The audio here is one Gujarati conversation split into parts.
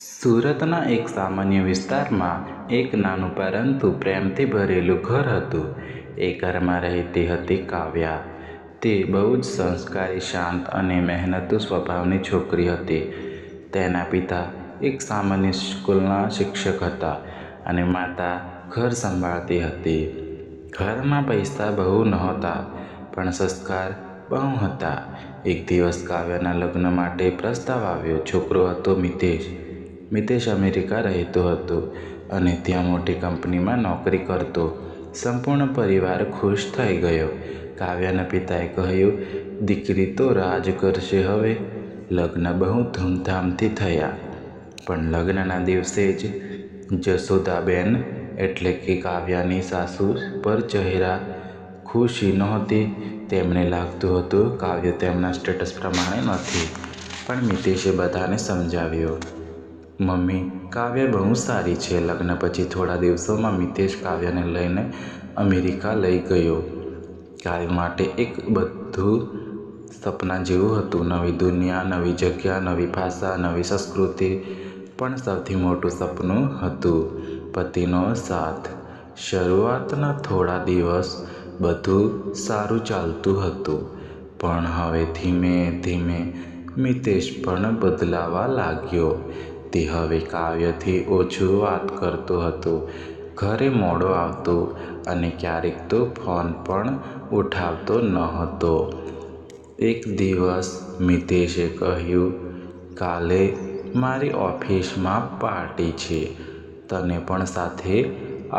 સુરતના એક સામાન્ય વિસ્તારમાં એક નાનું પરંતુ પ્રેમથી ભરેલું ઘર હતું. એ ઘરમાં રહેતી હતી કાવ્યા. તે બહુ જ સંસ્કારી, શાંત અને મહેનતુ સ્વભાવની છોકરી હતી. તેના પિતા એક સામાન્ય સ્કૂલના શિક્ષક હતા અને માતા ઘર સંભાળતી હતી. ઘરમાં પૈસા બહુ નહોતા, પણ સંસ્કાર બહુ હતા. એક દિવસ કાવ્યાના લગ્ન માટે પ્રસ્તાવ આવ્યો. છોકરો હતો મિતેશ. મિતેશ અમેરિકા રહેતો હતો અને ત્યાં મોટી કંપનીમાં નોકરી કરતો. સંપૂર્ણ પરિવાર ખુશ થઈ ગયો. કાવ્યાના પિતાએ કહ્યું, દીકરી તો રાજ કરશે હવે. લગ્ન બહુ ધૂમધામથી થયા, પણ લગ્નના દિવસે જ જશોદાબેન એટલે કે કાવ્યાની સાસુ પર ચહેરા ખુશી નહોતી. તેમને લાગતું હતું કાવ્ય તેમના સ્ટેટસ પ્રમાણે નથી. પણ મિતેશે બધાને સમજાવ્યું, મમ્મી, કાવ્યા બહુ સારી છે. લગ્ન પછી થોડા દિવસોમાં મિતેશ કાવ્યાને લઈને અમેરિકા લઈ ગયો. કાવ્યા માટે એક બધું સપના જેવું હતું. નવી દુનિયા, નવી જગ્યા, નવી ભાષા, નવી સંસ્કૃતિ. પણ સૌથી મોટું સપનું હતું પતિનો સાથ. શરૂઆતના થોડા દિવસ બધું સારું ચાલતું હતું, પણ હવે ધીમે ધીમે મિતેશ પણ બદલાવા લાગ્યો. તે હવે કાવ્યથી ઓછું વાત કરતો હતો, ઘરે મોડો આવતો અને ક્યારેક તો ફોન પણ ઉઠાવતો નહોતો. એક દિવસ મિતેશે કહ્યું, કાલે મારી ઓફિસમાં પાર્ટી છે, તને પણ સાથે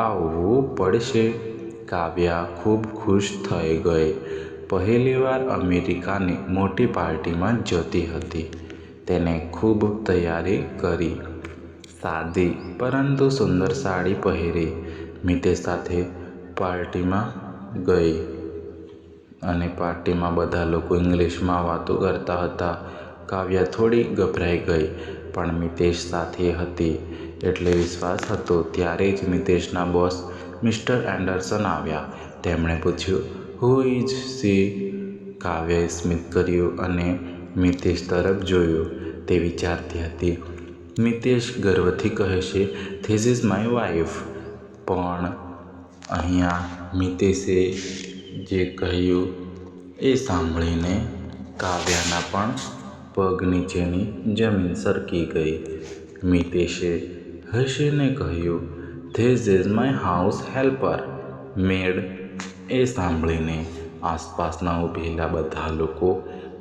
આવવું પડશે. કાવ્યા ખૂબ ખુશ થઈ ગઈ. પહેલીવાર અમેરિકાની મોટી પાર્ટીમાં જતી હતી. તેણે ખૂબ તૈયારી કરી. સાદી પરંતુ સુંદર સાડી પહેરી મિતેશ સાથે પાર્ટીમાં ગઈ અને પાર્ટીમાં બધા લોકો ઇંગ્લિશમાં વાતો કરતા હતા. કાવ્યા થોડી ગભરાઈ ગઈ, પણ મિતેશ સાથે હતી એટલે વિશ્વાસ હતો. ત્યારે જ મિતેશના બોસ મિસ્ટર એન્ડરસન આવ્યા. તેમણે પૂછ્યું, હુ ઇઝ શી? કાવ્યાએ સ્મિત કર્યું અને મિતેશ તરફ જોયું. તે વિચારતી હતી, મિતેશ ગર્વથી કહેશે, ધીસ ઇઝ માય વાઇફ. પણ અહીંયા મિતેશે જે કહ્યું એ સાંભળીને કાવ્યાના પણ પગ નીચેની જમીન સરકી ગઈ. મિતેશે હસીને કહ્યું, this is my house helper, maid. એ સાંભળીને આસપાસના ઊભેલા બધા લોકો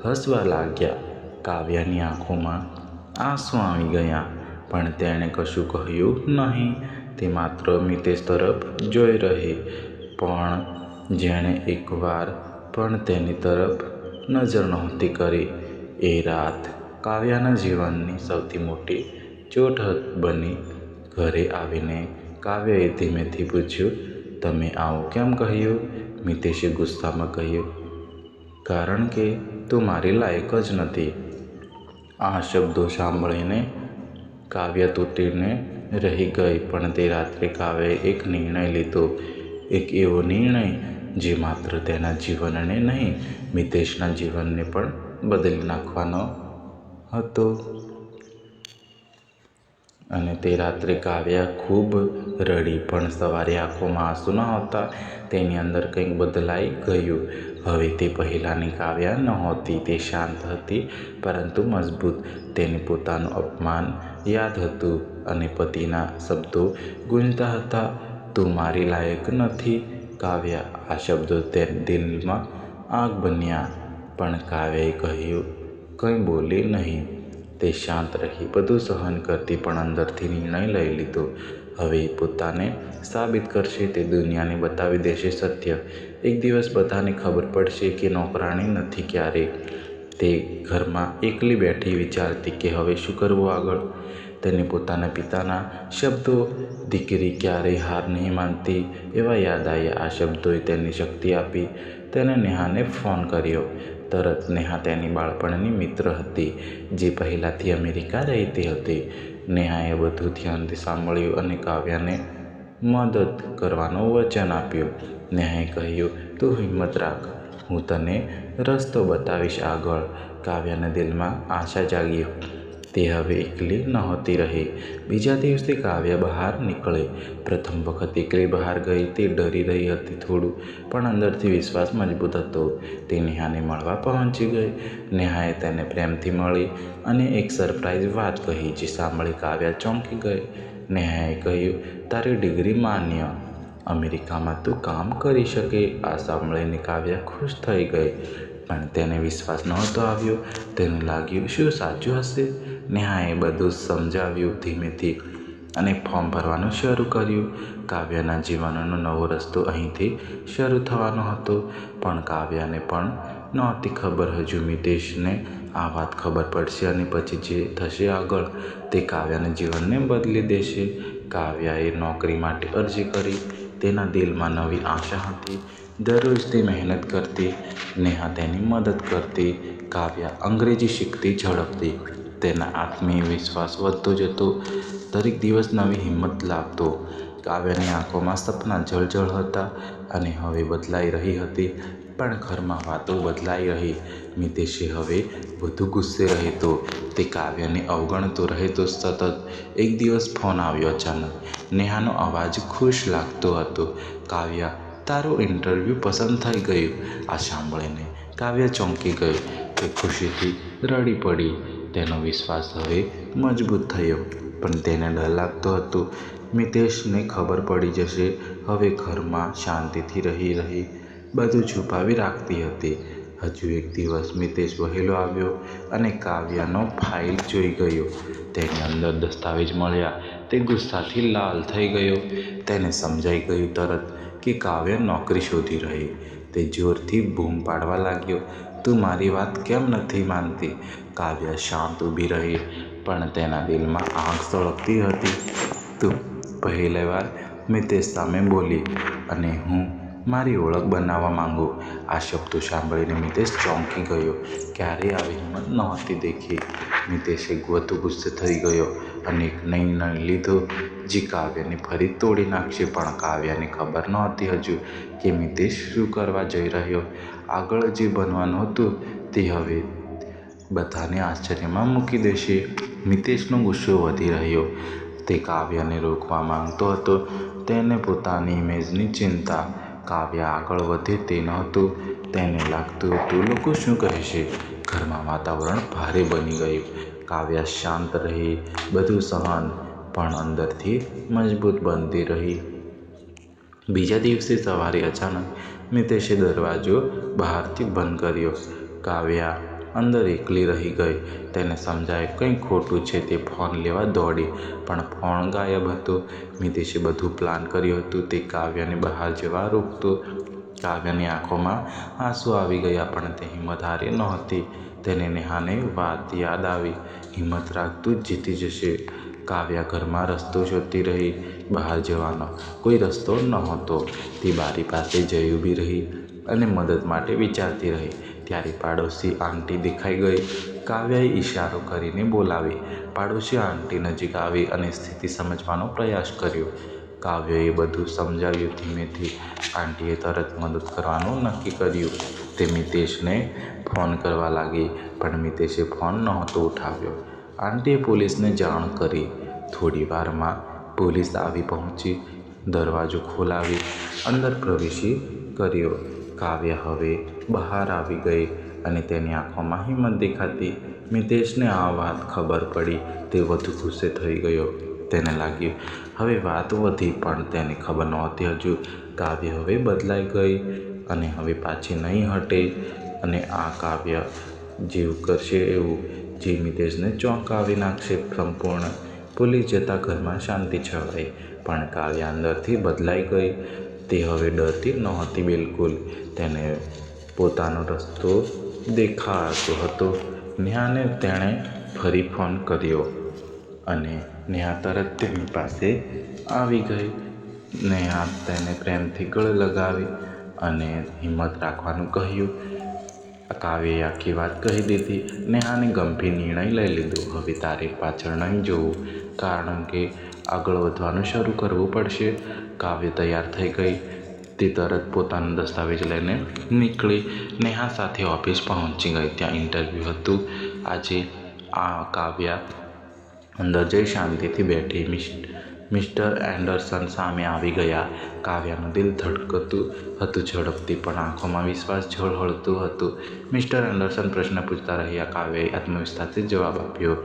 હસવા લાગ્યા. કાવ્યાની આંખોમાં આંસુ આવી ગયા, પણ તેણે કશું કહ્યું નહીં. તે માત્ર મિતેશ તરફ જોઈ રહી. પણ જેણે એકવાર પણ તેની તરફ નજર નહોતી કરી. એ રાત કાવ્યાના જીવનની સૌથી મોટી ચોટ બની. ઘરે આવીને કાવ્યાએ ધીમેથી પૂછ્યું, તમે આવું કેમ કહ્યું? મિતેશે ગુસ્સામાં કહ્યું, કારણ કે તું મારી લાયક જ નથી. આ શબ્દો સાંભળીને કાવ્યા તૂટીને રહી ગઈ. પણ તે રાત્રે કાવ્યાએ એક નિર્ણય લીધો. એક એવો નિર્ણય જે માત્ર તેના જીવનને નહીં, મિતેશના જીવનને પણ બદલી નાખવાનો હતો. અને તે રાત્રે કાવ્યા ખૂબ રડી, પણ સવારે આંખોમાં આંસુ નહોતા. તેની અંદર કંઈક બદલાઈ ગયું. હવે તે પહેલાંની કાવ્યા નહોતી. તે શાંત હતી પરંતુ મજબૂત. તેને પોતાનું અપમાન યાદ હતું અને પતિના શબ્દો ગૂંજતા હતા, તું મારી લાયક નથી. કાવ્યા. આ શબ્દો તેના દિલમાં આગ બન્યા. પણ કાવ્યાએ કહ્યું, કંઈ બોલી નહીં. તે શાંત રહી, બધું સહન કરતી, પણ અંદરથી નિર્ણય લઈ લીધો. હવે એ પોતાને સાબિત કરશે. તે દુનિયાને બતાવી દેશે સત્ય. એક દિવસ બધાને ખબર પડશે કે નોકરાણી નથી. ક્યારેક તે ઘરમાં એકલી બેઠી વિચારતી કે હવે શું કરવું આગળ. તેને પોતાના પિતાના શબ્દો, દીકરી ક્યારેય હાર નહીં માનતી, એવા યાદ આવ્યા. આ શબ્દોએ તેને શક્તિ આપી. તેણે નેહાને ફોન કર્યો. તરત નેહા તેની બાળપણની મિત્ર હતી, જે પહેલાંથી અમેરિકા રહેતી હતી. નેહાએ બધું ધ્યાનથી સાંભળ્યું અને કાવ્યાને મદદ કરવાનું વચન આપ્યું. નેહાએ કહ્યું, તું હિંમત રાખ, હું તને રસ્તો બતાવીશ આગળ. કાવ્યાના દિલમાં આશા જાગી. તે હવે એકલી નહોતી રહી. બીજા દિવસે કાવ્યા બહાર નીકળી. પ્રથમ વખત એકલી બહાર ગઈ. તે ડરી રહી હતી થોડું, પણ અંદરથી વિશ્વાસ મજબૂત હતો. તે નેહાને મળવા પહોંચી ગઈ. નેહાએ તેને પ્રેમથી મળી અને એક સરપ્રાઈઝ વાત કહી, જે સાંભળી કાવ્યા ચોંકી ગઈ. નેહાએ કહ્યું, તારી ડિગ્રી માન્ય, અમેરિકામાં તું કામ કરી શકે. આ સાંભળીને કાવ્યા ખુશ થઈ ગઈ, પણ તેને વિશ્વાસ નહોતો આવ્યો. તેને લાગ્યું, શું સાચું હશે? નેહાએ બધું સમજાવ્યું ધીમેથી અને ફોર્મ ભરવાનું શરૂ કર્યું. કાવ્યાના જીવનનો નવો રસ્તો અહીંથી શરૂ થવાનો હતો. પણ કાવ્યાને પણ નહોતી ખબર હજુ મિતેશને આ વાત ખબર પડશે અને પછી જે થશે આગળ, તે કાવ્યાના જીવનને બદલી દેશે. કાવ્યાએ નોકરી માટે અરજી કરી. તેના દિલમાં નવી આશા હતી. દરરોજ તે મહેનત કરતી. નેહા તેની મદદ કરતી. કાવ્યા અંગ્રેજી શીખતી ઝડપથી. તેના આત્મવિશ્વાસ વધતો જતો. દરેક દિવસ નવી હિંમત લાવતો. કાવ્યાની આંખોમાં સપના જળજળ હતા અને હવે બદલાઈ રહી હતી. પણ ઘરમાં વાતો બદલાઈ રહી. મિતેશે હવે વધુ ગુસ્સે રહેતો. તે કાવ્યાને અવગણતો રહેતો સતત. એક દિવસ ફોન આવ્યો અચાનક. નેહાનો અવાજ ખુશ લાગતો હતો. કાવ્યા, તારું ઇન્ટરવ્યૂ પસંદ થઈ ગયું. આ સાંભળીને કાવ્યા ચોંકી ગઈ. તે ખુશીથી રડી પડી. તેનો વિશ્વાસ હવે મજબૂત થયો, પણ તેને ડર લાગતો હતો. મિતેશને ખબર પડી જશે. હવે ઘરમાં શાંતિથી રહી બધું છુપાવી રાખતી હતી. હજુ એક દિવસ મિતેશ વહેલો આવ્યો અને કાવ્યાનો ફાઇલ જોઈ ગયો. તેની અંદર દસ્તાવેજ મળ્યા. તે ગુસ્સાથી લાલ થઈ ગયો. તેને સમજાઈ ગયું તરત કે કાવ્યા નોકરી શોધી રહી. તે જોરથી બૂમ પાડવા લાગ્યો, તું મારી વાત કેમ નથી માનતી? કાવ્યા શાંત ઊભી રહી, પણ તેના દિલમાં આગ સળગતી હતી. તું પહેલીવાર મિતેશ સામે બોલી અને હું મારી ઓળખ બનાવવા માંગુ. આ શબ્દો સાંભળીને મિતેશ ચોંકી ગયો. ક્યારેય આવી હિંમત નહોતી દેખી. મિતેશે વધુ ગુસ્સે થઈ ગયો અને એક નિર્ણય લીધો, જે કાવ્યાને ફરી તોડી નાખશે. પણ કાવ્યાને ખબર નહોતી હજુ કે મિતેશ શું કરવા જઈ રહ્યો. આગળ જે બનવાનું હતું તે હવે બધાને આશ્ચર્યમાં મૂકી દેશે. મિતેશનો ગુસ્સો વધી રહ્યો. તે કાવ્યાને રોકવા માંગતો હતો. તેને પોતાની ઇમેજની ચિંતા. કાવ્યા આગળ વધે તે નહોતું. તેને લાગતું હતું, લોકો શું કહેશે? ઘરમાં વાતાવરણ ભારે બની ગયું. કાવ્યા શાંત રહી, બધું સહન, પણ અંદરથી મજબૂત બનતી રહી. બીજા દિવસે સવારે અચાનક મિતેશે દરવાજો બહારથી બંધ કર્યો. કાવ્યા અંદર એકલી રહી ગઈ. તેને સમજાયું કંઈક ખોટું છે. તે ફોન લેવા દોડી, પણ ફોન ગાયબ હતો. મિતેશે બધું પ્લાન કર્યું હતું. તે કાવ્યાને બહાર જવા રોકતો. કાવ્યાની આંખોમાં આંસુ આવી ગયા, પણ તે હિંમત હારી નહોતી. તેને નેહાની વાત યાદ આવી, હિંમત રાખ, તું જીતી જશે. કાવ્યા ઘરમાં રસ્તો શોધતી રહી. બહાર જવાનો કોઈ રસ્તો નહોતો. તે બારી પાસે જઈ ઊભી રહી અને મદદ માટે વિચારતી રહી. ત્યારે પાડોશી આંટી દેખાઈ ગઈ. કાવ્યાએ ઈશારો કરીને બોલાવી. પાડોશી આંટી નજીક આવી અને સ્થિતિ સમજવાનો પ્રયાસ કર્યો. કાવ્યાએ બધું સમજાવ્યું ધીમેથી. આંટીએ તરત મદદ કરવાનું નક્કી કર્યું. તે મિતેશને ફોન કરવા લાગી, પણ મિતેશે ફોન નહોતો ઉઠાવ્યો. આંટીએ પોલીસને જાણ કરી. થોડી વારમાં પોલીસ આવી પહોંચી. દરવાજો ખોલાવી અંદર પ્રવેશી કર્યો. કાવ્યા હવે બહાર આવી ગઈ અને તેની આંખોમાં હિંમત દેખાતી. મિતેશને આ વાત ખબર પડી. તે વધુ ગુસ્સે થઈ ગયો. તેને લાગ્યું હવે વાત વધી, પણ તેને ખબર નહોતી હજુ કાવ્યા હવે બદલાઈ ગઈ અને હવે પાછી નહીં હટે. અને આ કાવ્ય જેવું કરશે એવું, જે મિતેશને ચોંકાવી નાખશે સંપૂર્ણ. પોલીસ જતાં ઘરમાં શાંતિ છવાઈ, પણ કાવ્યા અંદરથી બદલાઈ ગઈ. તે હવે ડરતી નહોતી બિલકુલ. તેને પોતાનો રસ્તો દેખાતો હતો. નેહાને તેણે ફરી ફોન કર્યો અને નેહા તરત તેની પાસે આવી ગઈ. નેહા તેને પ્રેમથી ગળે લગાવી અને હિંમત રાખવાનું કહ્યું. કાવ્યાએ આખી વાત કહી દીધી. નેહાને ગંભીર નિર્ણય લઈ લીધો. હવે તારે પાછળ નહીં જોવું, કારણ કે આગળ વધવાનું શરૂ કરવું પડશે. કાવ્ય તૈયાર થઈ ગઈ. તે તરત પોતાનો દસ્તાવેજ લઈને નીકળી. નેહા સાથે ઓફિસ પહોંચી ગઈ. ત્યાં ઇન્ટરવ્યૂ હતું આજે. આ કાવ્યા અંદર જઈ શાંતિથી બેઠી. મિસ્ટર એન્ડરસન સામે આવી ગયા. કાવ્યાનું દિલ ધડકતું હતું ઝડપથી, પણ આંખોમાં વિશ્વાસ ઝળહળતું હતું. મિસ્ટર એન્ડરસન પ્રશ્ન પૂછતા રહ્યા. કાવ્યાએ આત્મવિશ્વાસથી જવાબ આપ્યો.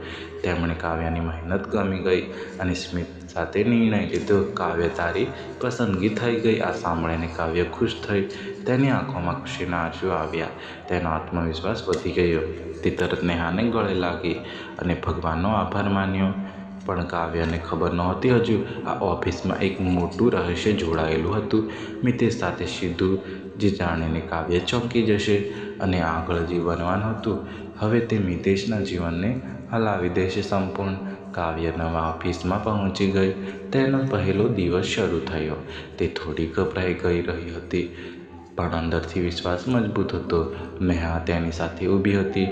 તેમણે કાવ્યાની મહેનત ગમી ગઈ અને સ્મિત સાથે નિર્ણય લીધો. કાવ્ય, તારી પસંદગી થઈ ગઈ. આ સાંભળીને કાવ્ય ખુશ થઈ. તેની આંખોમાં ખુશીના આંસુ આવ્યા. તેનો આત્મવિશ્વાસ વધી ગયો. તે તરત નેહાને ગળે લાગી અને ભગવાનનો આભાર માન્યો. પણ કાવ્યને ખબર નહોતી હજુ આ ઓફિસમાં એક મોટું રહસ્ય જોડાયેલું હતું. મિતેશ સાથે સીધું જ જાણીને કાવ્ય ચોંકી જશે અને આગળ જે બનવાનું હતું હવે તે મિતેશના જીવનને હલાવી દેશે સંપૂર્ણ. કાવ્ય નવા ઓફિસમાં પહોંચી ગઈ. તેનો પહેલો દિવસ શરૂ થયો. તે થોડી ગભરાઈ ગઈ રહી હતી, પણ અંદરથી વિશ્વાસ મજબૂત હતો. નેહા તેની સાથે ઊભી હતી.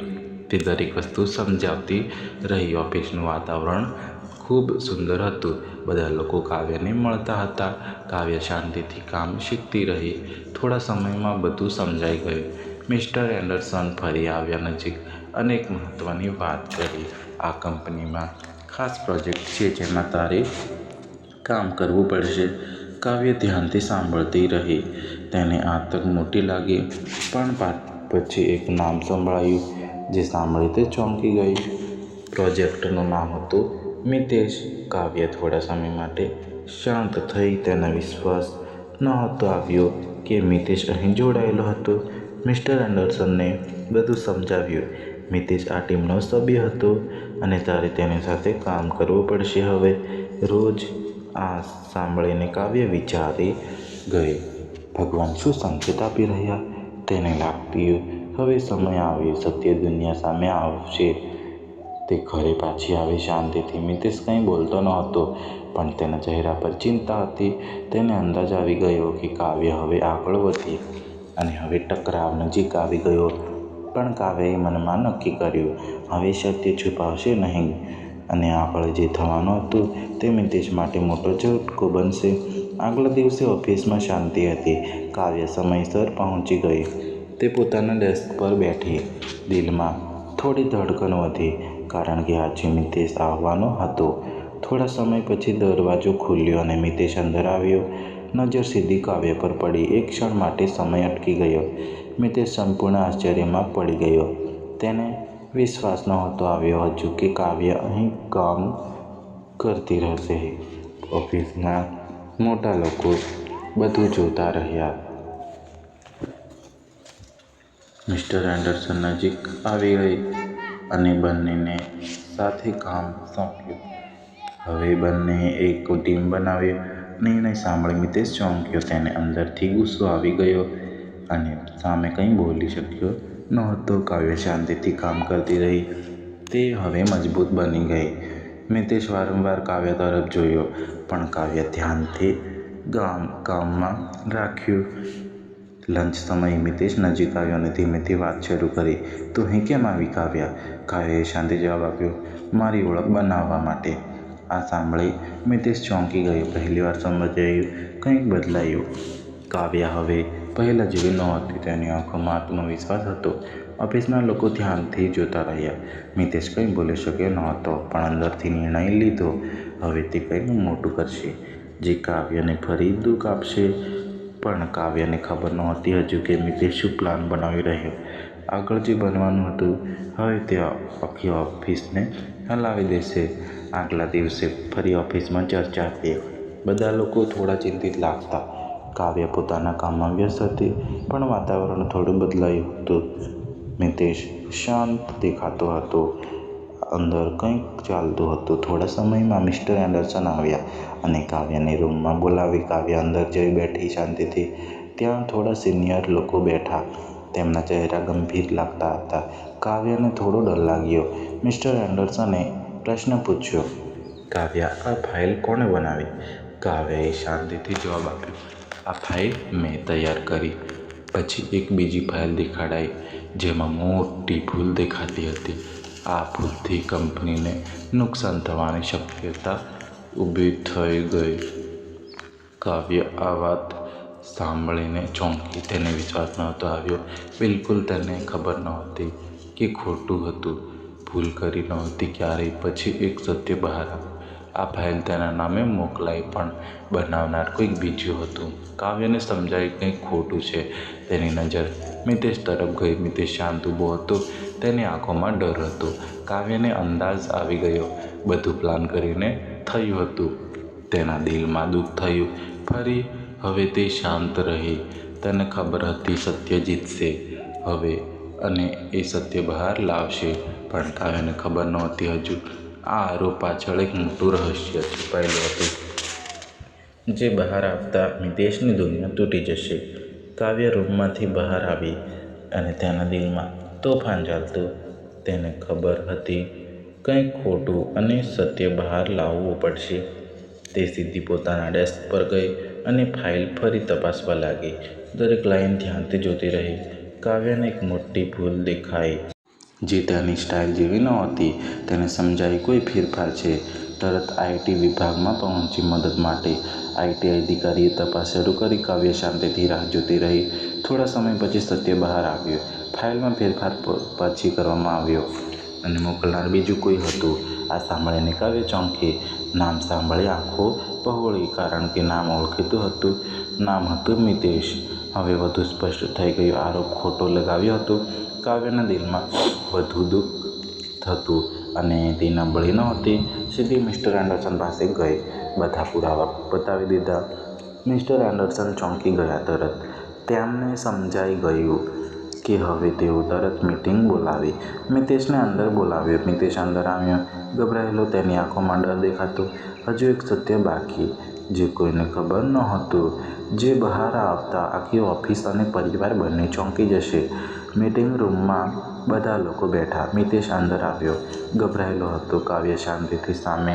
તે દરેક વસ્તુ સમજાવતી રહી. ઓફિસનું વાતાવરણ ખૂબ સુંદર હતું. બધા લોકો કાવ્યને મળતા હતા. કાવ્ય શાંતિથી કામ શીખતી રહી. થોડા સમયમાં બધું સમજાઈ ગયું. મિસ્ટર એન્ડરસન ફરી આવ્યા નજીક અને એક મહત્ત્વની વાત કરી. આ કંપનીમાં ખાસ પ્રોજેક્ટ છે જેમાં તારે કામ કરવું પડશે. કાવ્ય ધ્યાનથી સાંભળતી રહી. તેને આ તક મોટી લાગી, પણ પછી એક નામ સંભળાયું જે સાંભળી તે ચોંકી ગઈ. પ્રોજેક્ટનું નામ હતું મિતેશ. કાવ્ય થોડા સમય માટે શાંત થઈ. તેને વિશ્વાસ નહોતો આવ્યો કે મિતેશ અહીં જોડાયેલો હતો. મિસ્ટર એન્ડરસનને બધું સમજાવ્યું. મિતેશ આ ટીમનો સભ્ય હતો અને તારે તેની સાથે કામ કરવું પડશે હવે રોજ. આ સાંભળીને કાવ્ય વિચારી ગઈ, ભગવાન શું સંકેત આપી રહ્યા? તેને લાગ્યું હવે સમય આવ્યો, સત્ય દુનિયા સામે આવશે. તે ઘરે પાછી આવી શાંતિથી. મિતેશ કંઈ બોલતો નહોતો, પણ તેના ચહેરા પર ચિંતા હતી. તેને અંદાજ આવી ગયો કે કાવ્ય હવે આગળ વધી અને હવે ટકરાવ નજીક આવી ગયો. પણ કાવ્યએ મનમાં નક્કી કર્યું, હવે સત્ય છુપાવશે નહીં અને આગળ જે થવાનું હતું તે મિતેશ માટે મોટો ઝટકો બનશે. આગલા દિવસે ઓફિસમાં શાંતિ હતી. કાવ્ય સમયસર પહોંચી ગઈ. તે પોતાના ડેસ્ક પર બેઠી. દિલમાં થોડી ધડકન વધી, કારણ કે આજે મિતેશ આવવાનો હતો. થોડા સમય પછી દરવાજો ખુલ્યો અને મિતેશ અંદર આવ્યો. નજર સીધી કાવ્ય પર પડી. એક ક્ષણ માટે સમય અટકી ગયો. મિતેશ સંપૂર્ણ આશ્ચર્યમાં પડી ગયો. તેને વિશ્વાસ નહોતો આવ્યો હજુ કે કાવ્ય અહીં કામ કરતી રહેશે. ઓફિસના મોટા લોકો બધું જોતા રહ્યા. મિસ્ટર એન્ડરસન નજીક આવી ગઈ અને બંનેને સાથે કામ સોંપ્યું. હવે બંનેએ એક ટીમ બનાવી. નિર્ણય સાંભળી મિતેશ ચોંક્યો. તેને અંદરથી ગુસ્સો આવી ગયો અને સામે કંઈ બોલી શક્યો નહોતો. કાવ્ય શાંતિથી કામ કરતી રહી. તે હવે મજબૂત બની ગઈ. મિતેશ વારંવાર કાવ્ય તરફ જોયો, પણ કાવ્ય ધ્યાનથી કામમાં રાખ્યું. લંચ સમયે મિતેશ નજીક આવ્યો અને ધીમેથી વાત શરૂ કરી. તું અહીં કેમ આવી કાવ્યા? કાવ્યએ શાંતિ જવાબ આપ્યો, મારી ઓળખ બનાવવા માટે. આ સાંભળી મિતેશ ચોંકી ગઈ. પહેલીવાર સમજાયું, કંઈક બદલાયું. કાવ્ય હવે પહેલાં જેવી નહોતી. તેની આંખોમાં આત્મવિશ્વાસ હતો. ઓફિસના લોકો ધ્યાનથી જોતા રહ્યા. મિતેશ કંઈ બોલી શક્યો નહોતો, પણ અંદરથી નિર્ણય લીધો, હવે તે કંઈક મોટું કરશે જે કાવ્યને ફરી દુઃખ આપશે. પણ કાવ્યને ખબર નહોતી હજુ કે મિતેશ શું પ્લાન બનાવી રહ્યો. આગળ જે બનવાનું હતું હવે તે આખી ઓફિસને હલાવી દેશે. આગલા દિવસે ફરી ઓફિસમાં ચર્ચા થઈ. બધા લોકો થોડા ચિંતિત લાગતા. કાવ્ય પોતાના કામમાં વ્યસ્ત હતી, પણ વાતાવરણ થોડું બદલાયું હતું. મિતેશ શાંત દેખાતો હતો. અંદર કંઈક ચાલતું હતું. થોડા સમયમાં મિસ્ટર એન્ડરસન આવ્યા અને કાવ્યને રૂમમાં બોલાવી. કાવ્ય અંદર જઈ બેઠી શાંતિથી. ત્યાં થોડા સિનિયર લોકો બેઠા. તેમના ચહેરા ગંભીર લાગતા હતા. કાવ્યને થોડો ડર લાગ્યો. મિસ્ટર એન્ડરસને પ્રશ્ન પૂછ્યો, કાવ્ય, આ ફાઇલ કોણે બનાવી? કાવ્યએ શાંતિથી જવાબ આપ્યો, આ ફાઇલ મેં તૈયાર કરી. પછી એક બીજી ફાઇલ દેખાડાઈ જેમાં મોટી ભૂલ દેખાતી હતી. આ ભૂલથી કંપનીને નુકસાન થવાની શક્યતા ઊભી થઈ ગઈ. કાવ્ય આ વાત સાંભળીને ચોંકી. તેને વિશ્વાસ નહોતો આવ્યો. બિલકુલ તેને ખબર નહોતી કે ખોટું હતું. ભૂલ કરી નહોતી ક્યારેય. પછી એક સત્ય બહાર આવ્યું. આ ફાઇલ તેના નામે મોકલાઈ પણ બનાવનાર કોઈક બીજું હતું. કાવ્યને સમજાયું કંઈક ખોટું છે. તેની નજર મિતેશ તરફ ગઈ. મિતેશ શાંત ઊભો હતો. તેની આંખોમાં ડર હતો. કાવ્યને અંદાજ આવી ગયો બધું પ્લાન કરીને થયું હતું. તેના દિલમાં દુઃખ થયું. ફરી હવે તે શાંત રહી. તેને ખબર હતી સત્ય જીતશે હવે અને એ સત્ય બહાર લાવશે. પણ કાવ્યને ખબર નહોતી હજુ આ આરોપ પાછળ એક મોટું રહસ્ય છુપાયેલું હતું, જે બહાર આવતા મિતેશની દુનિયા તૂટી જશે. કાવ્ય રૂમમાંથી બહાર આવી અને તેના દિલમાં તોફાન ચાલતું. તેને ખબર હતી કંઈક ખોટું અને સત્ય બહાર લાવવું પડશે. તે સીધી પોતાના ડેસ્ક પર ગઈ અને ફાઇલ ફરી તપાસવા લાગી. દરેક લાઈન ધ્યાનથી જોતી રહી. કાવ્યને એક મોટી ભૂલ દેખાઈ, જે તેની સ્ટાઇલ જેવી નહોતી. તેને સમજાયું કોઈ ફેરફાર છે. તરત આઈટી વિભાગમાં પહોંચી મદદ માટે. આઈટી અધિકારીએ તપાસ શરૂ કરી. કાવ્ય શાંતિથી રાહ જોતી રહી. થોડા સમય પછી સત્ય બહાર આવ્યું. ફાઇલમાં ફેરફાર પછી કરવામાં આવ્યો અને મોકલનાર બીજું કોઈ હતું. આ સાંભળીને કાવ્ય ચોંકી. નામ સાંભળી આંખો પહોળી, કારણ કે નામ ઓળખીતું હતું. નામ હતું મિતેશ. હવે વધુ સ્પષ્ટ થઈ ગયું. આરોપ ખોટો લગાવ્યો હતો. કાવ્યના દિલમાં વધુ દુઃખ થતું અને તે નબળી નહોતી. સીધી મિસ્ટર એન્ડરસન પાસે ગઈ. બધા પુરાવા બતાવી દીધા. મિસ્ટર એન્ડરસન ચોંકી ગયા. તરત તેમને સમજાઈ ગયું કે હવે તેઓ તરત મીટિંગ બોલાવી. મિતેશને અંદર બોલાવ્યો. મિતેશ અંદર આવ્યો, ગભરાયેલો. તેની આંખોમાં ડર દેખાતો. હજુ એક સત્ય બાકી, જે કોઈને ખબર નહોતું, જે બહાર આવતા આખી ઓફિસ અને પરિવાર બંને ચોંકી જશે. મીટિંગ રૂમમાં બધા લોકો બેઠા. મિતેશ અંદર આવ્યો, ગભરાયેલો હતો. કાવ્ય શાંતિથી સામે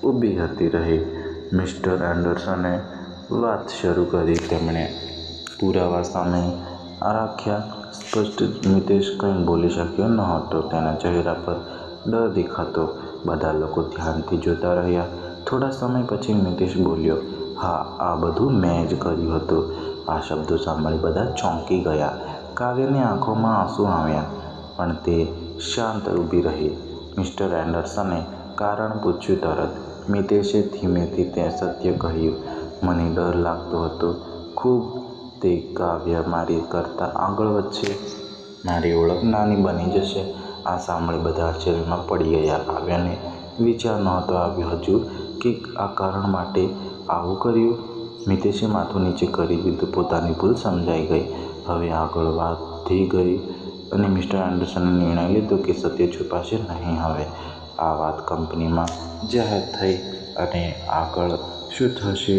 ઊભી હતી રહી. મિસ્ટર એન્ડરસને વાત શરૂ કરી. તેમણે પુરાવા સામે રાખ્યા. સ્પષ્ટ મિતેશ કંઈ બોલી શક્યો નહોતો. તેના ચહેરા પર ડર દેખાતો. બધા લોકો ધ્યાનથી જોતા રહ્યા. થોડા સમય પછી મિતેશ બોલ્યો, હા, આ બધું મેં જ કર્યું હતું. આ શબ્દો સાંભળી બધા ચોંકી ગયા. કાવ્યની આંખોમાં આંસુ આવ્યા, પણ તે શાંત ઊભી રહી. મિસ્ટર એન્ડરસને કારણ પૂછ્યું. તરત મિતેશે ધીમેથી તે સત્ય કહ્યું, મને ડર લાગતો હતો ખૂબ તે કાવ્ય મારી કરતાં આગળ વધશે. મારી ઓળખ નાની બની જશે. આ સાંભળી બધા આશ્ચર્યમાં પડી ગયા. કાવ્યને વિચાર નહોતો આવ્યો હજુ કે આ કારણ માટે આવું કર્યું. મિતેશે માથું નીચે કરી દીધું. પોતાની ભૂલ સમજાઈ ગઈ. હવે આગળ વાત વધી ગઈ અને મિસ્ટર એન્ડરસને નિર્ણય લીધો કે સત્ય છુપાશે નહીં. હવે આ વાત કંપનીમાં જાહેર થઈ અને આગળ શું થશે?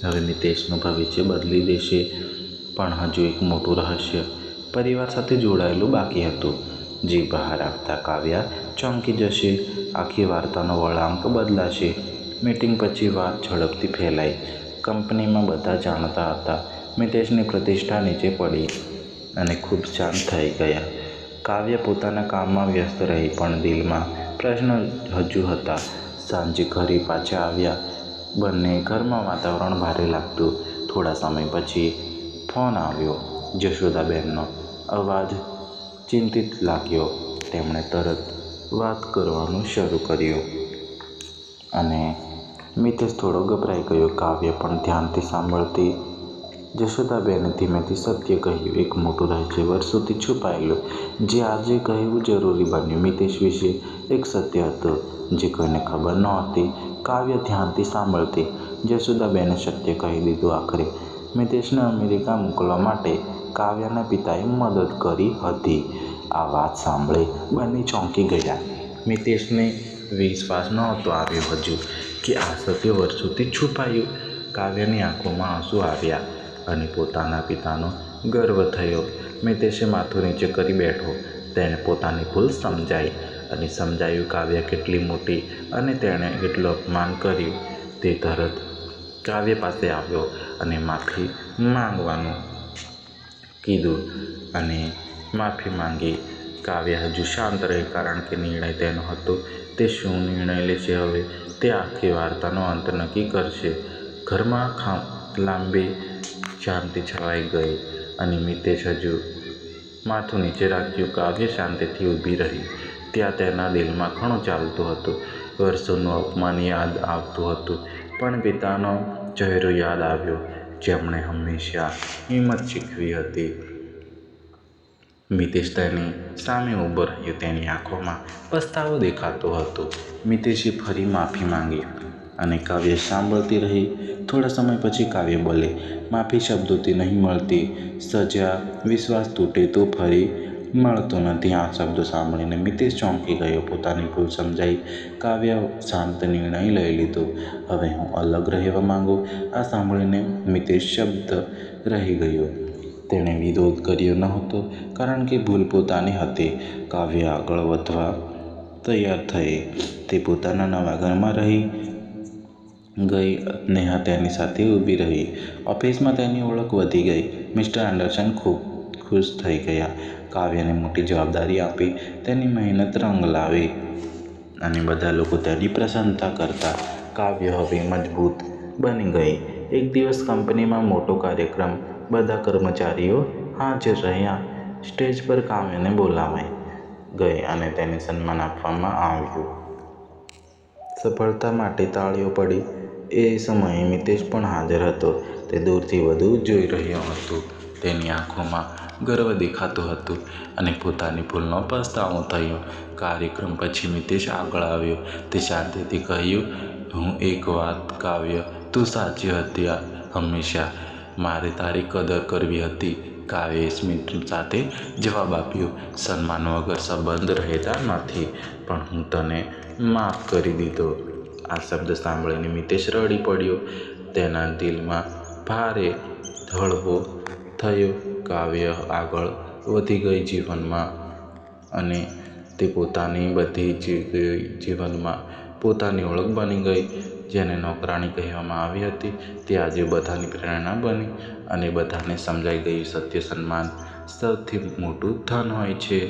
હવે મિતેશનું ભવિષ્ય બદલી દેશે. પણ હજુ એક મોટું રહસ્ય પરિવાર સાથે જોડાયેલું બાકી હતું, જે બહાર આવતા કાવ્ય ચોંકી જશે. આખી વાર્તાનો વળાંક બદલાશે. મીટિંગ પછી વાત ઝડપથી ફેલાઈ. કંપનીમાં બધા જાણતા હતા. મિતેશની પ્રતિષ્ઠા નીચે પડી અને ખૂબ શાંત થઈ ગયા. કાવ્ય પોતાના કામમાં વ્યસ્ત રહી, પણ દિલમાં પ્રશ્ન હજુ હતા. સાંજે ઘરે પાછા આવ્યા બંને. ઘરમાં વાતાવરણ ભારે લાગતું. થોડા સમય પછી ફોન આવ્યો. જશોદાબેનનો અવાજ ચિંતિત લાગ્યો. તેમણે તરત વાત કરવાનું શરૂ કર્યું અને મિતેશ થોડો ગભરાઈ ગયો. કાવ્ય પણ ધ્યાનથી સાંભળતી. જશોદાબેને ધીમેથી સત્ય કહ્યું, એક મોટું રહસ્ય વર્ષોથી છુપાયેલું, જે આજે કહેવું જરૂરી બન્યું. મિતેશ વિશે એક સત્ય હતું, જે કોઈને ખબર નહોતી. કાવ્ય ધ્યાનથી સાંભળતી. જશોદાબેને સત્ય કહી દીધું. આખરે મિતેશને અમેરિકા મોકલવા માટે કાવ્યના પિતાએ મદદ કરી હતી. આ વાત સાંભળી બંને ચોંકી ગયા. મિતેશને વિશ્વાસ નહોતો આવ્યો હજુ કે આ સત્ય વર્ષોથી છુપાયું. કાવ્યની આંખોમાં આંસુ આવ્યા અને પોતાના પિતાનો ગર્વ થયો. મિતેશે માથું નીચે કરી બેઠો. તેણે પોતાની ભૂલ સમજાઈ અને સમજાયું કાવ્ય કેટલી મોટી અને તેણે કેટલું અપમાન કર્યું. તે તરત કાવ્ય પાસે આવ્યો અને માફી માંગવાનું કીધું અને માફી માંગી. કાવ્ય હજુ શાંત રહી, કારણ કે નિર્ણય તેનો હતો. તે શું નિર્ણય લેશે હવે? તે આખી વાર્તાનો અંત નક્કી કરશે. ઘરમાં લાંબી શાંતિ છવાઈ ગઈ અને મિતેશ હજુ માથું નીચે રાખ્યું. કાવ્ય શાંતિથી ઊભી રહી. ત્યાં તેના દિલમાં ઘણું ચાલતું હતું. વર્ષોનું અપમાન યાદ આવતું હતું, પણ પિતાનો ચહેરો યાદ આવ્યો, જેમણે હંમેશા હિંમત શીખવી હતી. મિતેશ તેની સામે ઊભો રહ્યો. તેની આંખોમાં પસ્તાવો દેખાતો હતો. મિતેશે ફરી માફી માંગી અને કાવ્ય સાંભળતી રહી. થોડા સમય પછી કાવ્ય બોલી, માફી શબ્દોથી નહીં મળતી, સજા વિશ્વાસ તૂટે તો ફરી મળતો નથી. આ શબ્દો સાંભળીને મિતેશ ચોંકી ગયો. પોતાની ભૂલ સમજાઈ. કાવ્ય શાંત નિર્ણય લઈ લીધો, હવે હું અલગ રહેવા માંગુ. આ સાંભળીને મિતેશ શબ્દ રહી ગયો. તેણે વિરોધ કર્યો નહોતો, કારણ કે ભૂલ પોતાની હતી. કાવ્ય આગળ વધવા તૈયાર થઈ. તે પોતાના નવા ઘરમાં રહી ગઈ. નેહા તેની સાથે ઊભી રહી. ઓફિસમાં તેની ઓળખ વધી ગઈ. મિસ્ટર એન્ડરસન ખૂબ ખુશ થઈ ગયા. કાવ્યને મોટી જવાબદારી આપી. તેની મહેનત રંગ લાવી અને બધા લોકો તેની પ્રશંસા કરતા. કાવ્ય હવે મજબૂત બની ગઈ. એક દિવસ કંપનીમાં મોટો કાર્યક્રમ. બધા કર્મચારીઓ હાજર રહ્યા. સ્ટેજ પર કાવ્યને બોલાવાઈ ગઈ અને તેને સન્માન આપવામાં આવ્યું. સફળતા માટે તાળીઓ પડી. એ સમયે મિતેશ પણ હાજર હતો. તે દૂરથી બધું જોઈ રહ્યો હતો. તેની આંખોમાં ગર્વ દેખાતું હતું અને પોતાની ભૂલનો પસ્તાવો થયો. કાર્યક્રમ પછી મિતેશ આગળ આવ્યો. તે શાંતિથી કહ્યું, હું એક વાત કાવ્ય, તું સાચી હતી. હંમેશા મારે તારી કદર કરવી હતી. કાવ્યએ સ્મિત સાથે જવાબ આપ્યો, સન્માન વગર સંબંધ રહેતા નથી, પણ હું તને માફ કરી દીધો. આ શબ્દ સાંભળીને મિતેશ રડી પડ્યો. તેના દિલમાં ભારે હળવો થયો. કાવ્ય આગળ વધી ગઈ જીવનમાં અને તે પોતાની બધી જીવનમાં પોતાની ઓળખ બની ગઈ. જેને નોકરાણી કહેવામાં આવી હતી, તે આજે બધાની પ્રેરણા બની અને બધાને સમજાઈ ગયું, સત્ય, સન્માન સૌથી મોટું ધન હોય છે.